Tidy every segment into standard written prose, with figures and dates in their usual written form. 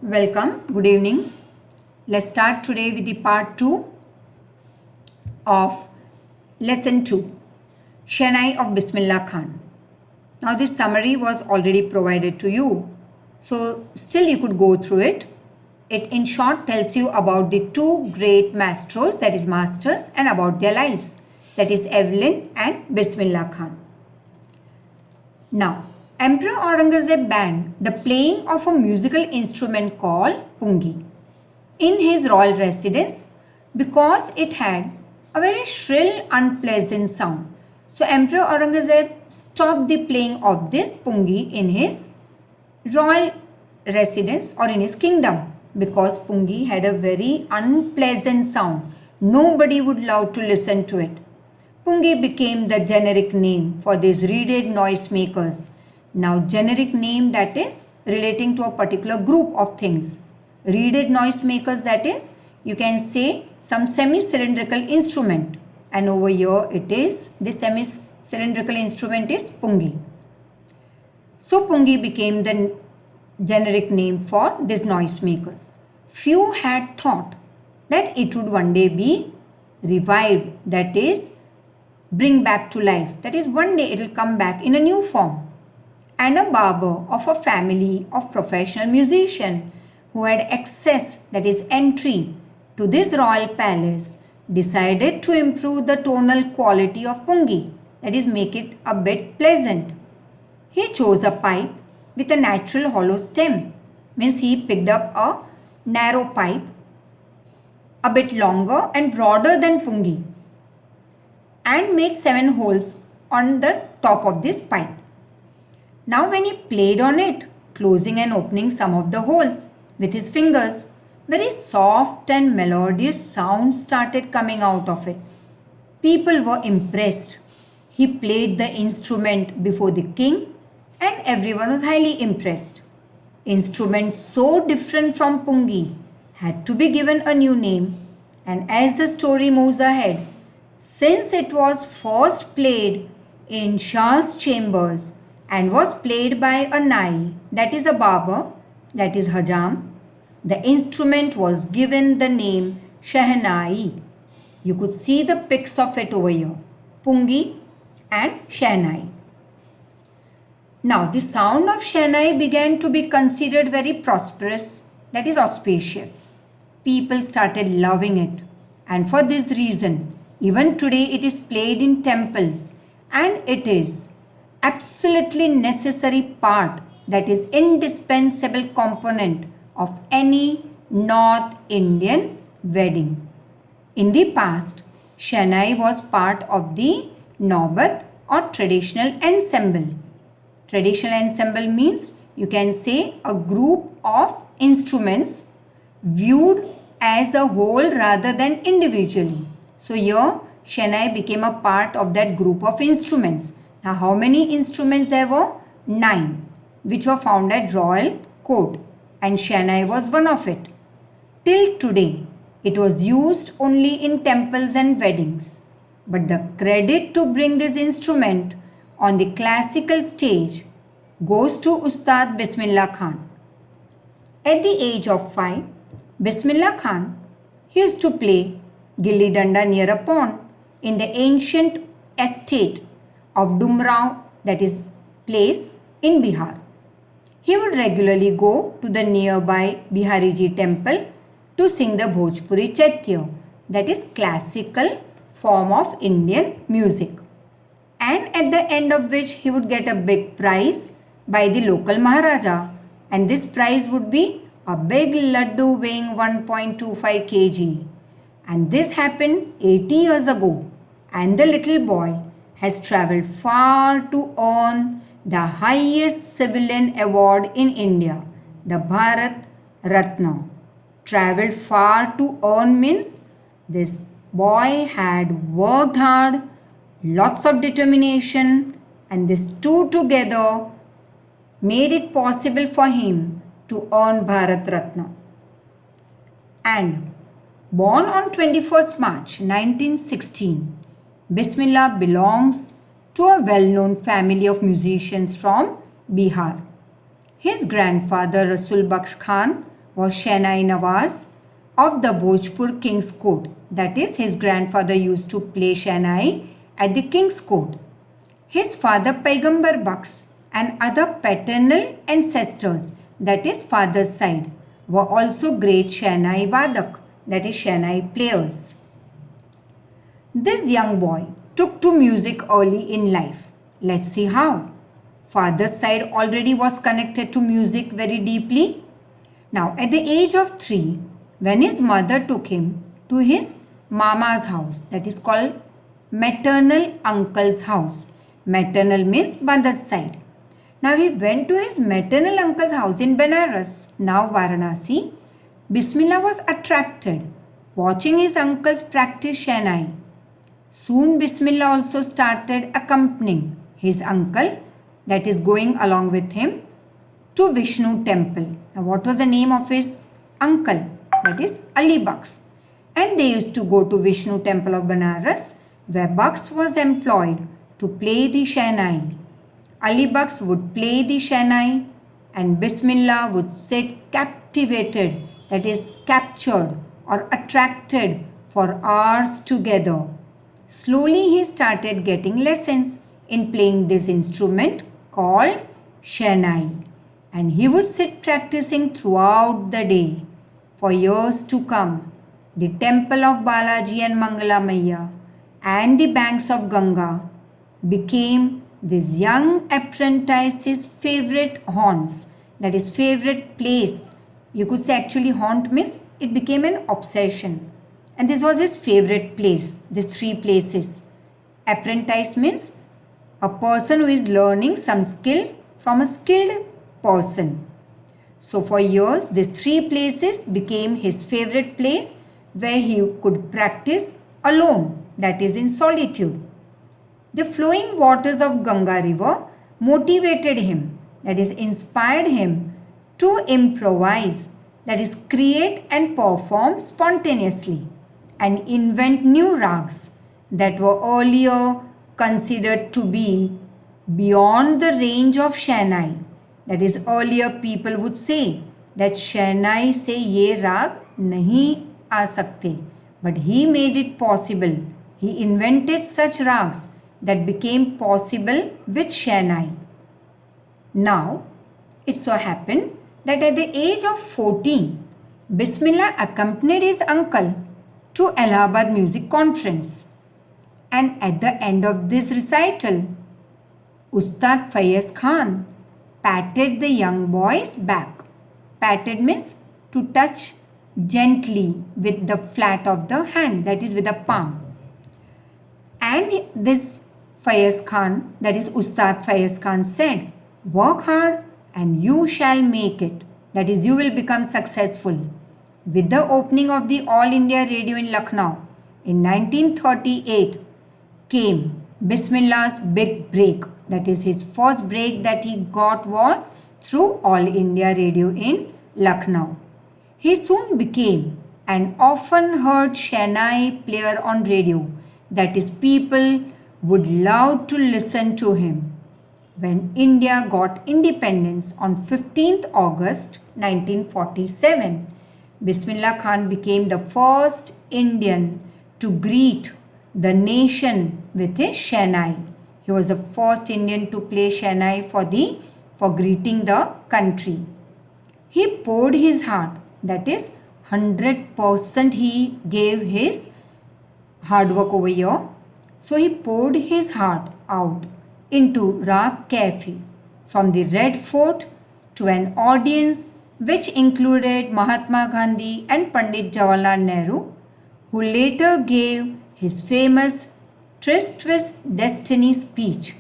Welcome, good evening. Let's start today with the part 2 of lesson 2, Shehnai of Bismillah Khan. Now this summary was already provided to you, so still you could go through it. It in short tells you about the two great maestros, that is masters, and about their lives, that is Evelyn and Bismillah Khan. Now, Emperor Aurangzeb banned the playing of a musical instrument called pungi in his royal residence because it had a very shrill, unpleasant sound. So Emperor Aurangzeb stopped the playing of this pungi in his royal residence or in his kingdom because pungi had a very unpleasant sound. Nobody would love to listen to it. Pungi became the generic name for these reeded noisemakers. Now generic name, that is relating to a particular group of things. Reeded noisemakers, that is you can say some semi-cylindrical instrument, and over here it is the semi-cylindrical instrument is pungi. So pungi became the generic name for these noisemakers. Few had thought that it would one day be revived, that is bring back to life, that is one day it will come back in a new form. And a barber of a family of professional musicians who had access, that is entry, to this royal palace decided to improve the tonal quality of pungi, that is make it a bit pleasant. He chose a pipe with a natural hollow stem, means he picked up a narrow pipe a bit longer and broader than pungi and made 7 holes on the top of this pipe. Now when he played on it, closing and opening some of the holes with his fingers, very soft and melodious sounds started coming out of it. People were impressed. He played the instrument before the king and everyone was highly impressed. Instruments so different from pungi had to be given a new name, and as the story moves ahead, since it was first played in Shah's chambers and was played by a nai, that is a barber, that is hajam, the instrument was given the name Shehnai. You could see the pics of it over here, pungi and Shehnai. Now the sound of Shehnai began to be considered very prosperous, that is auspicious. People started loving it, and for this reason, even today it is played in temples, and it is absolutely necessary part, that is indispensable component of any North Indian wedding. In the past, Shehnai was part of the Naubat or traditional ensemble. Traditional ensemble means you can say a group of instruments viewed as a whole rather than individually. So here Shehnai became a part of that group of instruments. Now how many instruments there were? 9, which were found at royal court, and Shehnai was one of it. Till today, it was used only in temples and weddings. But the credit to bring this instrument on the classical stage goes to Ustad Bismillah Khan. At the age of 5, Bismillah Khan used to play gilli danda near a pond in the ancient estate of Dumrao, that is place in Bihar. He would regularly go to the nearby Bihariji temple to sing the Bhojpuri Chaitya, that is classical form of Indian music, and at the end of which he would get a big prize by the local Maharaja, and this prize would be a big laddu weighing 1.25 kg. And this happened 80 years ago, and the little boy has travelled far to earn the highest civilian award in India, the Bharat Ratna. Travelled far to earn means this boy had worked hard, lots of determination, and these two together made it possible for him to earn Bharat Ratna. And born on 21st March 1916, Bismillah belongs to a well-known family of musicians from Bihar. His grandfather Rasul Bakhsh Khan was Shehnai Nawaz of the Bhojpur King's Court. That is, his grandfather used to play Shehnai at the King's Court. His father Paigambar Bakhsh and other paternal ancestors, that is father's side, were also great Shehnai Vadak, that is Shehnai players. This young boy took to music early in life. Let's see how. Father's side already was connected to music very deeply. Now, at the age of 3, when his mother took him to his mama's house, that is called maternal uncle's house. Maternal means mother's side. Now he went to his maternal uncle's house in Benares, now Varanasi. Bismillah was attracted, watching his uncles practice Shehnai. Soon Bismillah also started accompanying his uncle, that is going along with him, to Vishnu temple. Now what was the name of his uncle? That is Ali Bakhsh. And they used to go to Vishnu temple of Benares, where Bakhsh was employed to play the Shehnai. Ali Bakhsh would play the Shehnai and Bismillah would sit captivated, that is captured or attracted for hours together. Slowly he started getting lessons in playing this instrument called Shehnai, and he would sit practicing throughout the day. For years to come, the temple of Balaji and Mangala Maiya and the banks of Ganga became this young apprentice's favorite haunts, that is favorite place. You could say actually haunt means it became an obsession. And this was his favorite place, these 3 places. Apprentice means a person who is learning some skill from a skilled person. So for years, these 3 places became his favorite place where he could practice alone, that is in solitude. The flowing waters of Ganga river motivated him, that is inspired him to improvise, that is create and perform spontaneously and invent new rags that were earlier considered to be beyond the range of Shehnai. That is, earlier people would say that Shehnai se ye rag nahi aa sakte, but he made it possible. He invented such rags that became possible with Shehnai. Now, it so happened that at the age of 14, Bismillah accompanied his uncle to Allahabad Music Conference. And at the end of this recital, Ustad Faiz Khan patted the young boy's back. Patted means to touch gently with the flat of the hand, that is with the palm. And this Faiz Khan, that is Ustad Faiz Khan said, work hard and you shall make it. That is, you will become successful. With the opening of the All India Radio in Lucknow in 1938 came Bismillah's big break. That is, his first break that he got was through All India Radio in Lucknow. He soon became an often heard Shehnai player on radio. That is, people would love to listen to him. When India got independence on 15th August 1947, Bismillah Khan became the first Indian to greet the nation with his Shehnai. He was the first Indian to play Shehnai for greeting the country. He poured his heart, that is 100% he gave his hard work over here. So he poured his heart out into Rag Cafe, from the Red Fort to an audience which included Mahatma Gandhi and Pandit Jawaharlal Nehru, who later gave his famous Tryst with Destiny speech.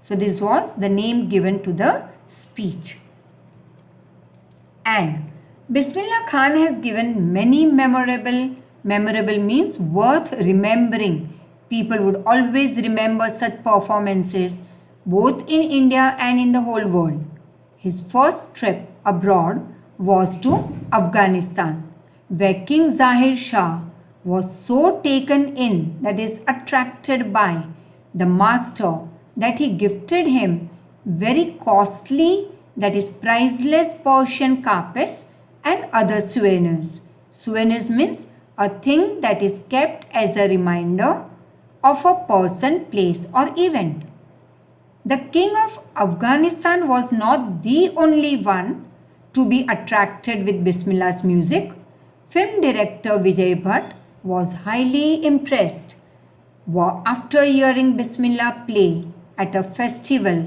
So this was the name given to the speech. And Bismillah Khan has given many memorable means worth remembering. People would always remember such performances both in India and in the whole world. His first trip abroad was to Afghanistan, where King Zahir Shah was so taken in, that is attracted by the master, that he gifted him very costly, that is priceless Persian carpets and other souvenirs. Souvenirs means a thing that is kept as a reminder of a person, place or event. The king of Afghanistan was not the only one to be attracted with Bismillah's music. Film director Vijay Bhatt was highly impressed after hearing Bismillah play at a festival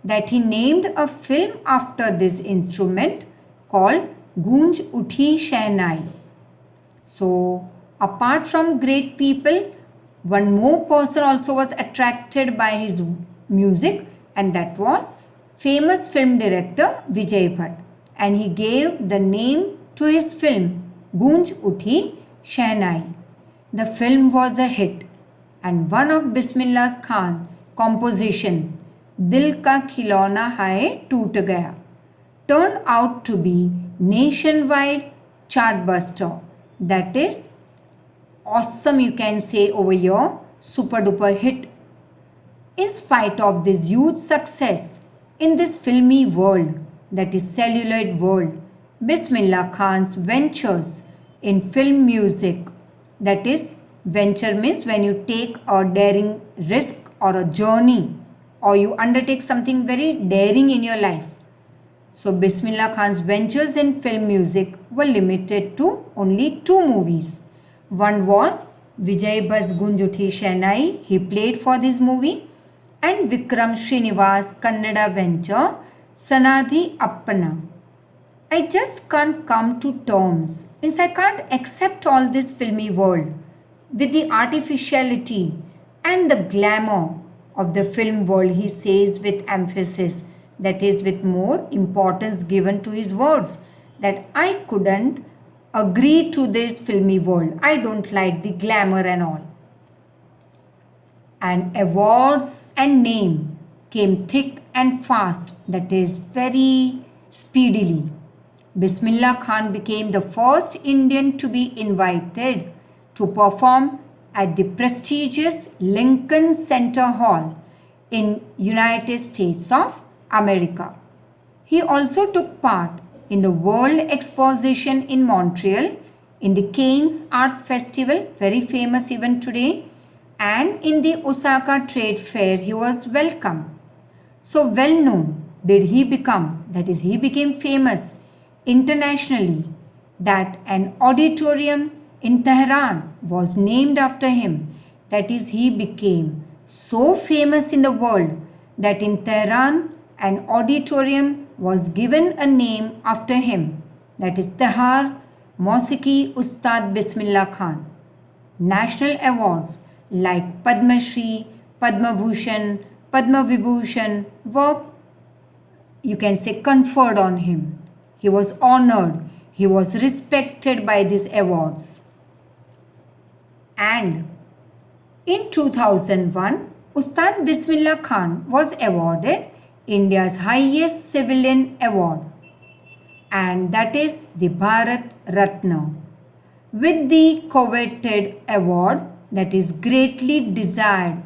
that he named a film after this instrument called Goonj Uthi Shehnai. So, apart from great people, one more person also was attracted by his music, and that was famous film director Vijay Bhatt, and he gave the name to his film Goonj Uthi Shehnai. The film was a hit, and one of Bismillah Khan composition Dil Ka Khilona Hai Toot Gaya turned out to be nationwide chartbuster. That is awesome, you can say over here, super duper hit. In spite of this huge success in this filmy world, that is celluloid world, Bismillah Khan's ventures in film music, that is venture means when you take a daring risk or a journey or you undertake something very daring in your life. So Bismillah Khan's ventures in film music were limited to only 2 movies. One was Vijay Bhatt's Goonj Uthi Shehnai, he played for this movie, and Vikram Srinivas Kannada venture Sanadhi Appana. I just can't come to terms, means I can't accept all this filmy world with the artificiality and the glamour of the film world, he says with emphasis, that is with more importance given to his words, that I couldn't agree to this filmy world. I don't like the glamour and all. And awards and name came thick and fast, that is very speedily. Bismillah Khan became the first Indian to be invited to perform at the prestigious Lincoln Center Hall in United States of America. He also took part in the World Exposition in Montreal, in the Cannes Art Festival, very famous even today, and in the Osaka Trade Fair he was welcomed. So well known did he become, that is he became famous internationally, that an auditorium in Tehran was named after him, that is he became so famous in the world that in Tehran an auditorium was given a name after him, that is Tehar Mausiqui Ustad Bismillah Khan. National awards like Padma Shri, Padma Bhushan, Padma Vibhushan were, you can say, conferred on him. He was honored, he was respected by these awards. And in 2001, Ustad Bismillah Khan was awarded India's highest civilian award, and that is the Bharat Ratna. With the coveted award that is greatly desired,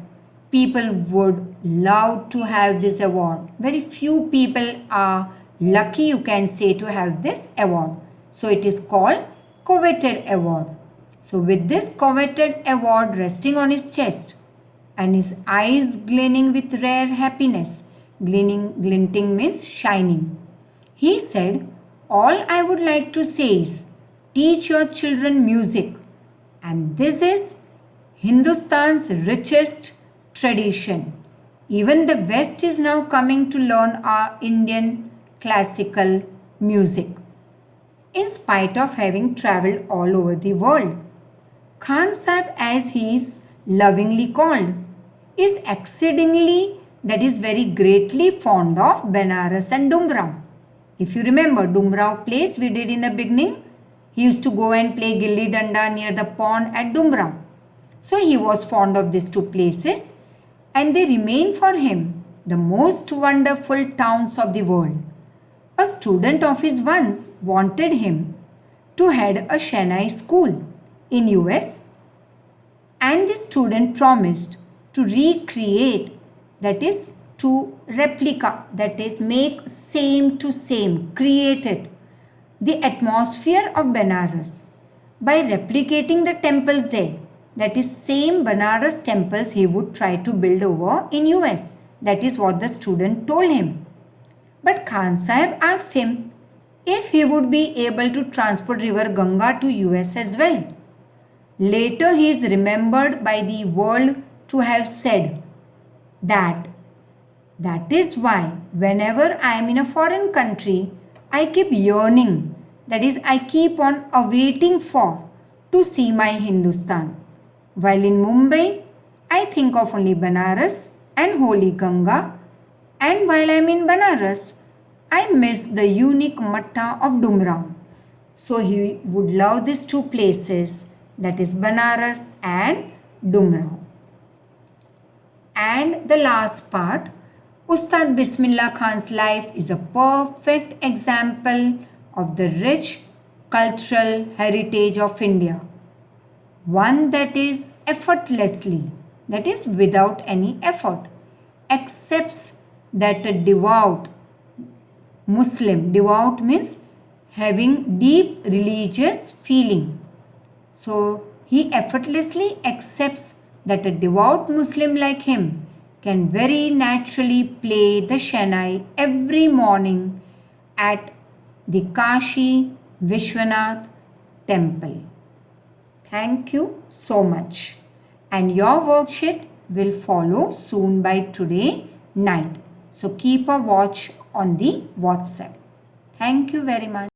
people would love to have this award. Very few people are lucky, you can say, to have this award. So it is called coveted award. So with this coveted award resting on his chest and his eyes gleaming with rare happiness, glinting means shining, he said, all I would like to say is, teach your children music, and this is Hindustan's richest tradition. Even the West is now coming to learn our Indian classical music. In spite of having travelled all over the world, Khan Sahib, as he is lovingly called, is exceedingly, that is very greatly fond of Benares and Dumrao. If you remember Dumrao place we did in the beginning, he used to go and play Gilli Danda near the pond at Dumrao. So he was fond of these 2 places, and they remain for him the most wonderful towns of the world. A student of his once wanted him to head a Shehnai school in US, and the student promised to recreate, that is to replica, that is make same to same, create it, the atmosphere of Banaras by replicating the temples there. That is same Banaras temples he would try to build over in US. That is what the student told him. But Khan Sahib asked him if he would be able to transport river Ganga to US as well. Later he is remembered by the world to have said that is why whenever I am in a foreign country, I keep yearning, that is, I keep on awaiting for to see my Hindustan. While in Mumbai, I think of only Banaras and Holy Ganga, and while I am in Banaras, I miss the unique Matta of Dumrao. So he would love these two places, that is Banaras and Dumrao. And the last part, Ustad Bismillah Khan's life is a perfect example of the rich cultural heritage of India. One that is effortlessly, that is without any effort, accepts that a devout Muslim, devout means having deep religious feeling. So he effortlessly accepts that a devout Muslim like him can very naturally play the Shehnai every morning at the Kashi Vishwanath temple. Thank you so much. And your worksheet will follow soon by today night. So keep a watch on the WhatsApp. Thank you very much.